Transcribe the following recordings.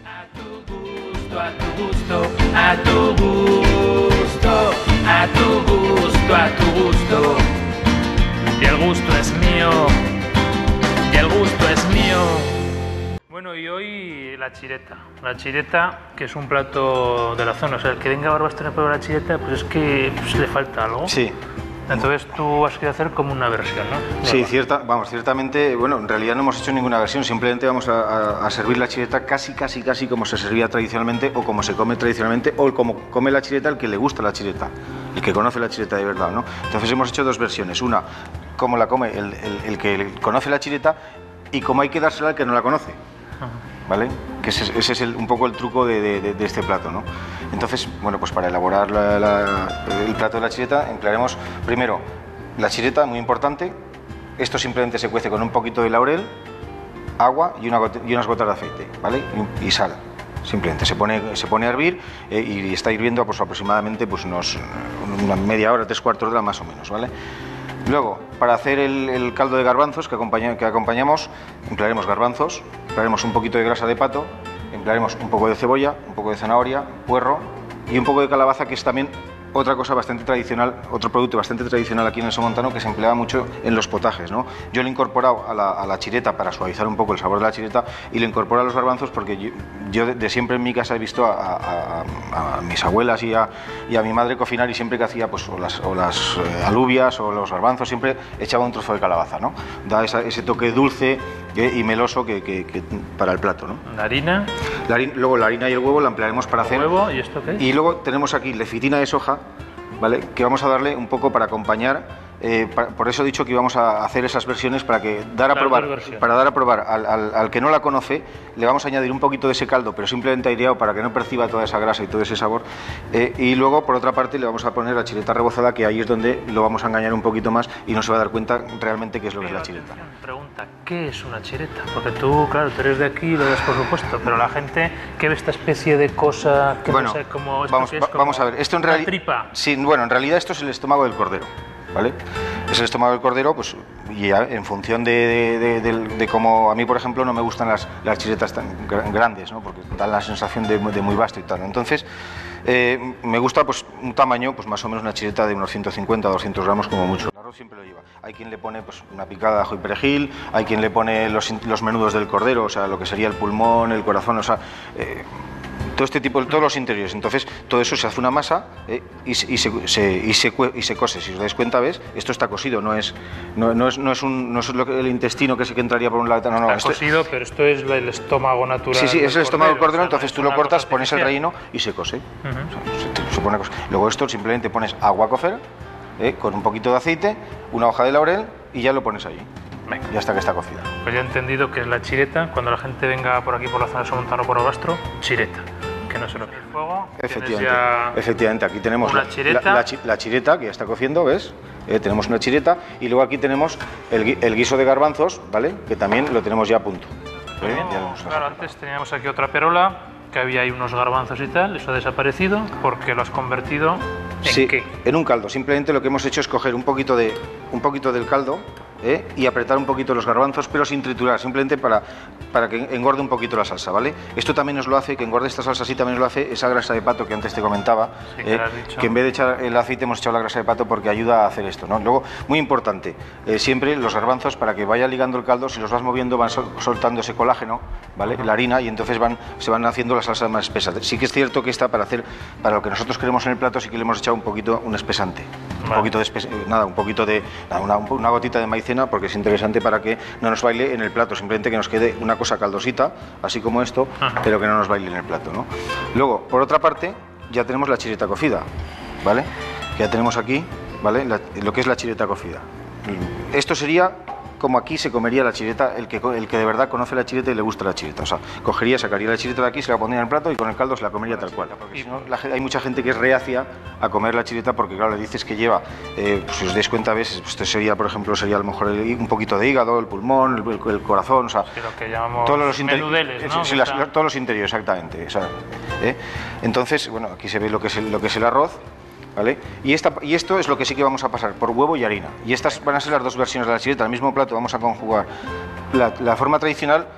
A tu gusto, a tu gusto, a tu gusto, a tu gusto, a tu gusto. Y el gusto es mío, y el gusto es mío. Bueno, y hoy la chireta, que es un plato de la zona. O sea, el que venga a Barbastro a probar la chireta, pues es que le falta algo. Sí. Entonces tú has querido hacer como una versión, ¿no? Sí, ciertamente, bueno, en realidad no hemos hecho ninguna versión, simplemente vamos a servir la chireta casi como se servía tradicionalmente o como se come tradicionalmente o como come la chireta el que le gusta la chireta, el que conoce la chireta de verdad, ¿no? Entonces hemos hecho dos versiones, una, cómo la come el que conoce la chireta y cómo hay que dársela al que no la conoce. ¿Vale? Que ese es un poco el truco de este plato, ¿no? Entonces, bueno, pues para elaborar el plato de la chireta emplearemos primero la chireta, muy importante. Esto simplemente se cuece con un poquito de laurel, agua y unas gotas de aceite, ¿vale? Y sal. Simplemente se pone a hervir y está hirviendo pues, aproximadamente pues, una media hora, 3/4 de hora más o menos, ¿vale? Luego, para hacer el caldo de garbanzos que acompañamos, emplearemos garbanzos, emplearemos un poquito de grasa de pato, emplearemos un poco de cebolla, un poco de zanahoria, puerro y un poco de calabaza, que es también otra cosa bastante tradicional, otro producto bastante tradicional aquí en el Somontano que se emplea mucho en los potajes, ¿no? Yo lo he incorporado a la chireta para suavizar un poco el sabor de la chireta y lo incorporo a los garbanzos porque yo de siempre en mi casa he visto a mis abuelas y a mi madre cocinar y siempre que hacía pues, o las alubias o los garbanzos siempre echaba un trozo de calabaza, ¿no? Da ese toque dulce y meloso que para el plato, ¿no? La harina. Luego la harina y el huevo la emplearemos para hacer. ¿Huevo? ¿Y esto qué es? Y luego tenemos aquí lecitina de soja, ¿vale? Que vamos a darle un poco para acompañar. Por eso he dicho que íbamos a hacer esas versiones para dar a probar al que no la conoce. Le vamos a añadir un poquito de ese caldo, pero simplemente aireado para que no perciba toda esa grasa y todo ese sabor. Y luego, por otra parte, le vamos a poner la chireta rebozada, que ahí es donde lo vamos a engañar un poquito más y no se va a dar cuenta realmente qué es lo que es la chireta. Pregunta, ¿qué es una chireta? Porque tú, claro, tú eres de aquí y lo ves por supuesto, pero la gente que ve esta especie de cosa que bueno, no sé cómo... Vamos a ver, esto en realidad... tripa. Sí, bueno, en realidad esto es el estómago del cordero, ¿vale? Es el estómago del cordero, pues, y en función de cómo... A mí, por ejemplo, no me gustan las chiretas tan grandes, ¿no? Porque dan la sensación de muy vasto y tal, ¿no? Entonces, me gusta pues un tamaño, pues más o menos una chireta de unos 150 o 200 gramos como mucho. El arroz siempre lo lleva. Hay quien le pone pues, una picada de ajo y perejil, hay quien le pone los menudos del cordero, o sea, lo que sería el pulmón, el corazón, o sea... todo este tipo, todos los interiores. Entonces, todo eso se hace una masa y se cose. Si os dais cuenta, ¿ves? Esto está cosido, no es el intestino que entraría por un lado. No, está cosido, pero esto es el estómago natural. Sí, es el estómago del cordero, entonces tú lo cortas, pones el relleno relleno y se cose. Se pone a coser. Luego esto simplemente pones agua a cocer, con un poquito de aceite, una hoja de laurel y ya lo pones allí. Venga. Ya está que está cocida. Pues ya he entendido que es la chireta. Cuando la gente venga por aquí por la zona de Somontano por Barbastro, chireta. Que no se lo pierda. Fuego. Efectivamente, aquí tenemos la chireta que ya está cociendo, ¿ves? Tenemos una chireta y luego aquí tenemos el guiso de garbanzos, ¿vale? Que también lo tenemos ya a punto. Claro, antes teníamos aquí otra perola, que había ahí unos garbanzos y tal, eso ha desaparecido porque lo has convertido ¿en qué? En un caldo. Simplemente lo que hemos hecho es coger un poquito del caldo y apretar un poquito los garbanzos, pero sin triturar, simplemente para que engorde un poquito la salsa, ¿vale? Esto también nos lo hace, que engorde esta salsa, sí también nos lo hace esa grasa de pato que antes te comentaba, que en vez de echar el aceite hemos echado la grasa de pato porque ayuda a hacer esto, ¿no? Luego, muy importante, siempre los garbanzos, para que vaya ligando el caldo, si los vas moviendo van soltando ese colágeno, ¿vale? La harina, y entonces se van haciendo la salsa más espesa. Sí que es cierto que esta, para lo que nosotros queremos en el plato, sí que le hemos echado un espesante, una gotita de maicena, porque es interesante para que no nos baile en el plato, simplemente que nos quede una cosa caldosita, así como esto, pero que no nos baile en el plato, ¿no? Luego, por otra parte, ya tenemos la chireta cocida, ¿vale? Que ya tenemos aquí, ¿vale? Lo que es la chireta cocida. Esto sería como aquí se comería la chireta, el que de verdad conoce la chireta y le gusta la chireta. O sea, sacaría la chireta de aquí, se la pondría en el plato y con el caldo se la comería tal cual. Porque si no, hay mucha gente que es reacia a comer la chireta porque, claro, le dices que lleva, pues, si os dais cuenta, ves, esto sería, por ejemplo, a lo mejor un poquito de hígado, el pulmón, el corazón, o sea, lo que llamamos todos los menudeles, ¿no? Sí, todos los interiores, exactamente. O sea, entonces, bueno, aquí se ve lo que es el arroz. ¿Vale? Y esto es lo que sí que vamos a pasar por huevo y harina. Y estas van a ser las dos versiones de la chireta. Al mismo plato vamos a conjugar la forma tradicional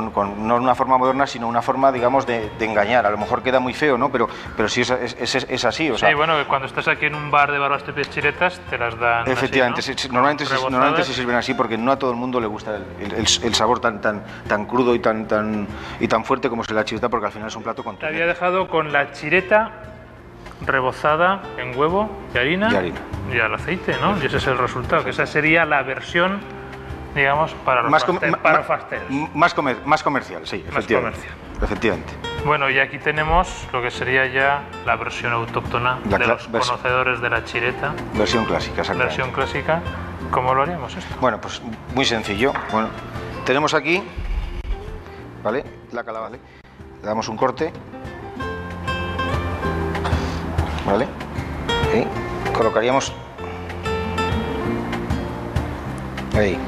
no una forma moderna, sino una forma, digamos, de engañar. A lo mejor queda muy feo, ¿no? Pero sí es así. O sea, sí, bueno, que cuando estás aquí en un bar de barbastro y chiretas, te las dan efectivamente, así, ¿no? normalmente se sirven así porque no a todo el mundo le gusta el sabor tan crudo y tan fuerte como es la chireta, porque al final es un plato Te contundente. había dejado con la chireta rebozada en huevo y harina y al aceite, ¿no? Y ese es el resultado, que esa sería la versión, digamos, para los pasteles. Más comercial, sí, efectivamente. Efectivamente. Bueno, y aquí tenemos lo que sería ya la versión autóctona de los conocedores de la chireta. Versión clásica, exactamente. Versión clásica. ¿Cómo lo haríamos esto? Bueno, pues muy sencillo. Bueno, tenemos aquí, ¿vale? La calabaza. Le damos un corte. ¿Vale? Y colocaríamos ahí,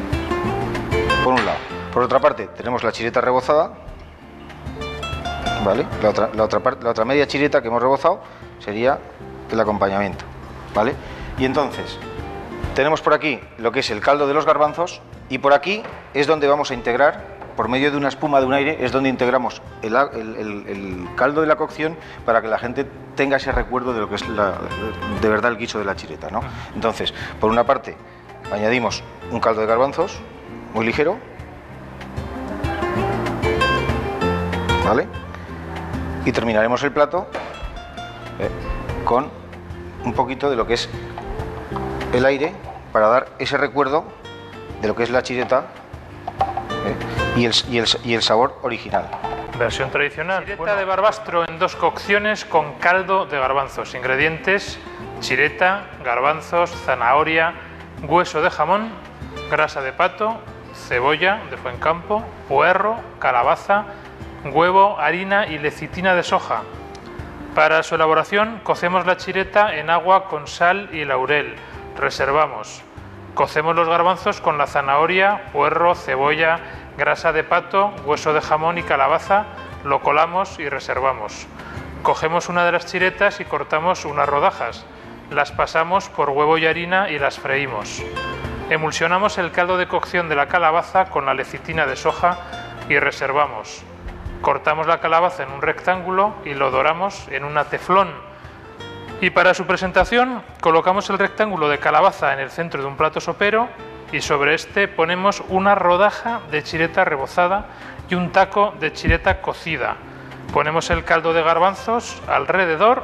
por un lado. Por otra parte tenemos la chireta rebozada, ¿vale? La otra media chireta que hemos rebozado sería el acompañamiento, ¿vale? Y entonces tenemos por aquí lo que es el caldo de los garbanzos, y por aquí es donde vamos a integrar, por medio de una espuma de un aire, es donde integramos el caldo de la cocción, para que la gente tenga ese recuerdo de lo que es de verdad el guiso de la chireta, ¿no? Entonces, por una parte, añadimos un caldo de garbanzos muy ligero, ¿vale? Y terminaremos el plato con un poquito de lo que es el aire, para dar ese recuerdo de lo que es la chireta y el sabor original. Versión tradicional. Chireta de barbastro en 2 cocciones con caldo de garbanzos. Ingredientes: chireta, garbanzos, zanahoria, hueso de jamón, grasa de pato, cebolla de Fuencampo, puerro, calabaza, huevo, harina y lecitina de soja. Para su elaboración, cocemos la chireta en agua con sal y laurel. Reservamos. Cocemos los garbanzos con la zanahoria, puerro, cebolla, grasa de pato, hueso de jamón y calabaza, lo colamos y reservamos. Cogemos una de las chiretas y cortamos unas rodajas. Las pasamos por huevo y harina y las freímos. Emulsionamos el caldo de cocción de la calabaza con la lecitina de soja y reservamos. Cortamos la calabaza en un rectángulo y lo doramos en una teflón. Y para su presentación, colocamos el rectángulo de calabaza en el centro de un plato sopero y sobre este ponemos una rodaja de chireta rebozada y un taco de chireta cocida. Ponemos el caldo de garbanzos alrededor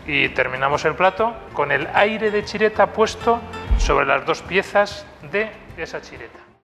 y terminamos el plato con el aire de chireta puesto sobre las 2 piezas de esa chireta.